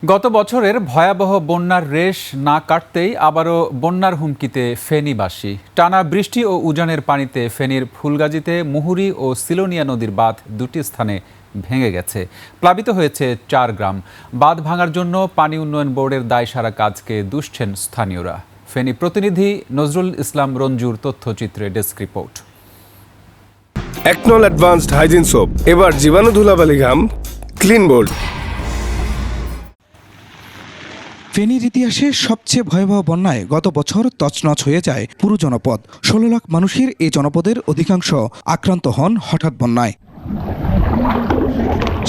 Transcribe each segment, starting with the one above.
গত বছরের ভয়াবহ বন্যার রেশ না কাটতেই আবারও বন্যার হুমকিতে ফেনীবাসী। টানা বৃষ্টি ও উজানের পানিতে ফেনীর ফুলগাজীতে মুহুরী ও সিলোনিয়া নদীর বাঁধ দুটি স্থানে ভেঙে গেছে। প্লাবিত হয়েছে 4 গ্রাম। বাঁধ ভাঙার জন্য পানি উন্নয়ন বোর্ডের দায়সারা কাজকে দুষছেন স্থানীয়রা। ফেনী প্রতিনিধি নজরুল ইসলাম রঞ্জুর তথ্যচিত্রে ডেস্ক রিপোর্ট। একনল অ্যাডভান্সড হাইজিন সোপ, এবার জীবাণু ধুলাবালি ঘাম ক্লিন বোল্ড। ফেনীর ইতিহাসে সবচেয়ে ভয়াবহ বন্যায় গত বছর তছনছ হয়ে যায় পুরো জনপদ। 16 লাখ মানুষের এই জনপদের অধিকাংশ আক্রান্ত হন হঠাৎ বন্যায়।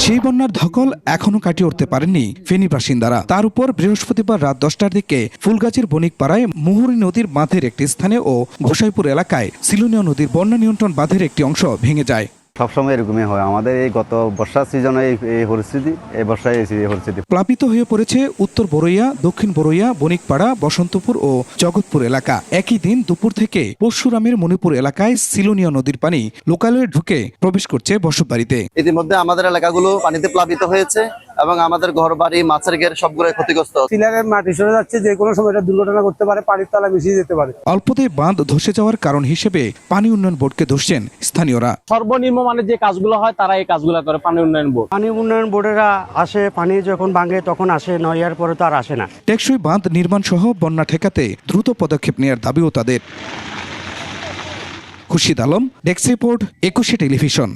সেই বন্যার ধকল এখনো কাটিয়ে উঠতে পারেননি ফেনীর বাসিন্দারা। তার উপর বৃহস্পতিবার রাত 10টার দিকে ফুলগাজীর বণিকপাড়ায় মুহুরী নদীর বাঁধের একটি স্থানে ও গোসাইপুর এলাকায় সিলোনিয়া নদীর বন্যা নিয়ন্ত্রণ বাঁধের একটি অংশ ভেঙে যায়। সবসময় এরকমই হয় আমাদের এই গত বর্ষা সিজনে এই পরিস্থিতি, এই বর্ষায় এই পরিস্থিতি। প্লাবিত হয়ে পড়েছে উত্তর বড়ইয়া, দক্ষিণ বড়ইয়া, বণিকপাড়া, বসন্তপুর ও জগৎপুর এলাকা। একই দিন দুপুর থেকে পরশুরামের মণিপুর এলাকায় সিলোনিয়া নদীর পানি লোকালয়ে ঢুকে প্রবেশ করছে বসতবাড়িতে। ইতিমধ্যে আমাদের এলাকাগুলো পানিতে প্লাবিত হয়েছে এবং আমাদের ঘর বাড়ি মাছের ঘের সবগুলো ক্ষতিগ্রস্ত। সিলারের মাটি সরে যাচ্ছে, যে কোনো সময় এটা দুর্ঘটনা করতে পারে, পানির তলা মিশিয়ে যেতে পারে। অল্পতে বাঁধ ধসে যাওয়ার কারণ হিসেবে পানি উন্নয়ন বোর্ডকে দোষছেন স্থানীয়রা। সর্বনিম্ন মানে যে কাজগুলো হয় তারা এই কাজগুলো করে পানি উন্নয়ন বোর্ড। পানি উন্নয়ন বোর্ডেরা আসে, পানি যখন ভাঙে তখন আসে, নয়ার পরে তো আর আসে না। টেকসই বাঁধ নির্মাণ সহ বন্যা ঠেকাতে দ্রুত পদক্ষেপ নেওয়ার দাবিও তাদের। Khurshid Alam, desk report, 21 television.